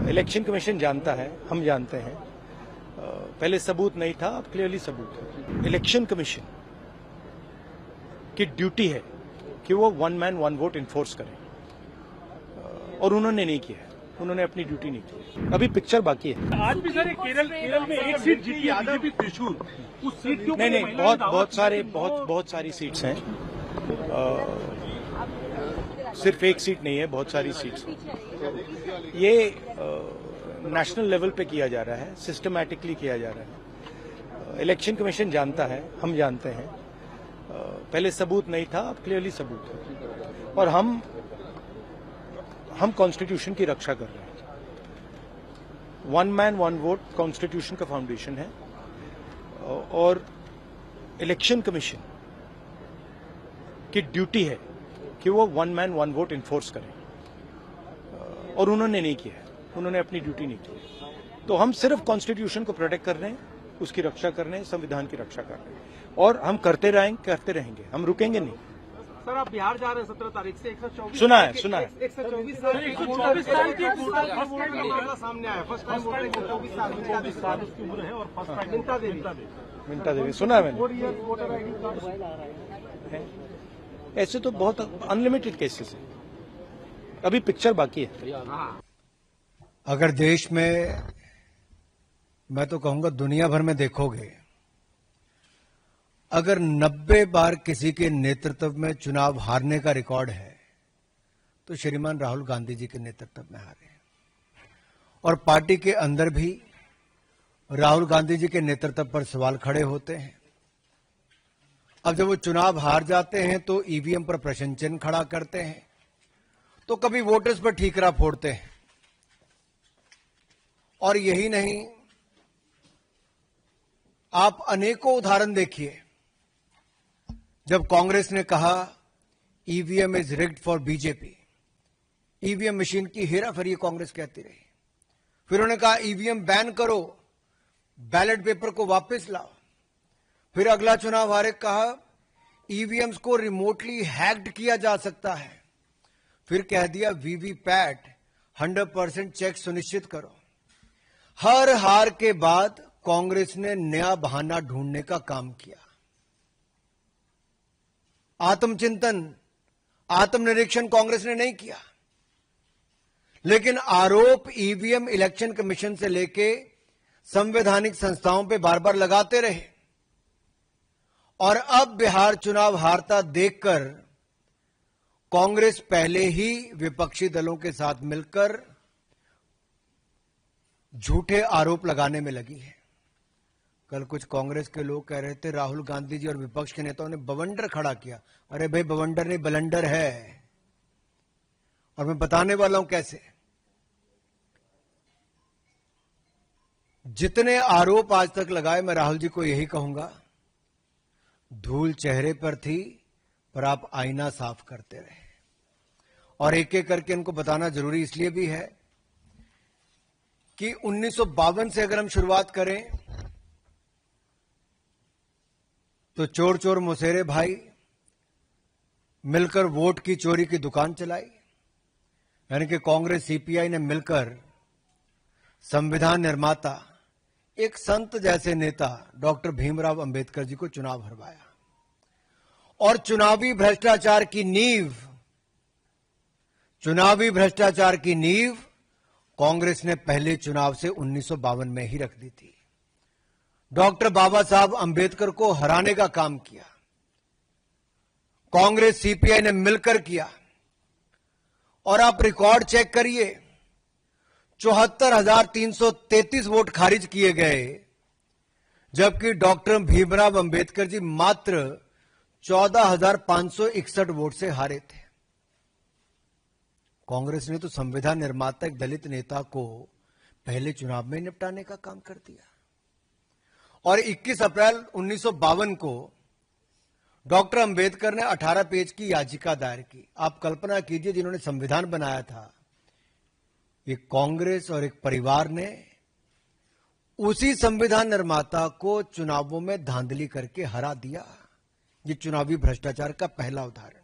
Election commission जानता है, हम जानते हैं। पहले सबूत नहीं था, अब क्लियरली सबूत है। इलेक्शन कमीशन की ड्यूटी है कि वो one man one vote enforce करें, और उन्होंने नहीं किया है। उन्होंने अपनी ड्यूटी नहीं की। अभी पिक्चर बाकी है। आज भी सर केरल में एक सीट जीती है बीजेपी त्रिशूल, उस सीट के ऊपर नहीं, बहुत सारी सीट्स हैं। सिर्फ एक सीट नहीं है, बहुत सारी सीट्स हैं। ये नेशनल लेवल पे किया जा रहा है, सिस्टमैटिकली किया जा रहा है। इलेक्शन कमीशन जानता है, हम जानते हैं। पहले सबूत नहीं था, अब क्लियरली सबूत है, और हम कॉन्स्टिट्यूशन की रक्षा कर रहे हैं। One man one vote constitution का फाउंडेशन है, और इलेक्शन कमीशन की ड्यूटी है कि वो one man one vote enforce करें, और उन्होंने नहीं किया है। उन्होंने अपनी ड्यूटी नहीं की। तो हम सिर्फ कॉन्स्टिट्यूशन को प्रोटेक्ट कर रहे हैं, उसकी रक्षा कर रहे हैं, संविधान की रक्षा कर रहे हैं, और हम करते रहेंगे, हम रुकेंगे नहीं। सर आप बिहार जा रहे हैं 17 तारीख से, 124 सुना है 124 साल की सामने आया। फर्स्ट टाइम 24 साल उसकी उम्र है, और फर्स्ट टाइम मिंटा देवी सुना है मैंने। ऐसे तो बहुत अनलिमिटेड केसेस है। अभी पिक्चर बाकी है। अगर देश में, मैं तो कहूंगा दुनिया भर में देखोगे, अगर 90 बार किसी के नेतृत्व में चुनाव हारने का रिकॉर्ड है, तो श्रीमान राहुल गांधी जी के नेतृत्व में हारे। और पार्टी के अंदर भी राहुल गांधी जी के नेतृत्व पर सवाल खड़े होते हैं। अब जब वो चुनाव हार जाते हैं तो ईवीएम पर प्रश्न चिन्ह खड़ा करते हैं, तो कभी वोटर्स पर ठीकरा फोड़ते हैं। और यही नहीं, आप अनेकों उदाहरण देखिए। जब कांग्रेस ने कहा EVM is rigged for BJP, EVM machine की हेराफेरी कांग्रेस कहती रही। फिर उन्होंने कहा ईवीएम बैन करो, बैलेट पेपर को वापस लाओ। फिर अगला चुनाव हारे, कहा ईवीएम्स को रिमोटली हैक्ड किया जा सकता है। फिर कह दिया वीवीपैट 100% चेक सुनिश्चित करो। हर हार के बाद कांग्रेस ने नया बहाना ढूंढने का काम किया। आत्मचिंतन, आत्मनिरीक्षण कांग्रेस ने नहीं किया, लेकिन आरोप ईवीएम इलेक्शन कमीशन से लेके संवैधानिक संस्थाओं पे बार बार लगाते रहे। और अब बिहार चुनाव हारता देखकर कांग्रेस पहले ही विपक्षी दलों के साथ मिलकर झूठे आरोप लगाने में लगी है। कल कुछ कांग्रेस के लोग कह रहे थे राहुल गांधी जी और विपक्ष के नेताओं ने बवंडर खड़ा किया। अरे भाई, बवंडर नहीं, बलंडर है, और मैं बताने वाला हूं कैसे। जितने आरोप आज तक लगाए, मैं राहुल जी को यही कहूंगा, धूल चेहरे पर थी, पर आप आईना साफ करते रहे। और एक एक करके इनको बताना जरूरी इसलिए भी है कि 1952 से अगर हम शुरुआत करें, तो चोर चोर मुसेरे भाई मिलकर वोट की चोरी की दुकान चलाई। यानी कि कांग्रेस सीपीआई ने मिलकर संविधान निर्माता, एक संत जैसे नेता डॉक्टर भीमराव अंबेडकर जी को चुनाव हरवाया। और चुनावी भ्रष्टाचार की नींव कांग्रेस ने पहले चुनाव से 1952 में ही रख दी थी। डॉक्टर बाबा साहब अंबेडकर को हराने का काम किया, कांग्रेस सीपीआई ने मिलकर किया। और आप रिकॉर्ड चेक करिए, 74,333 वोट खारिज किए गए, जबकि डॉक्टर भीमराव अंबेडकर जी मात्र 14,561 वोट से हारे थे। कांग्रेस ने तो संविधान निर्माता एक दलित नेता को पहले चुनाव में निपटाने का काम कर दिया। और 21 अप्रैल 1952 को डॉक्टर अंबेडकर ने 18 पेज की याचिका दायर की। आप कल्पना कीजिए, जिन्होंने संविधान बनाया था, एक कांग्रेस और एक परिवार ने उसी संविधान निर्माता को चुनावों में धांधली करके हरा दिया। ये चुनावी भ्रष्टाचार का पहला उदाहरण।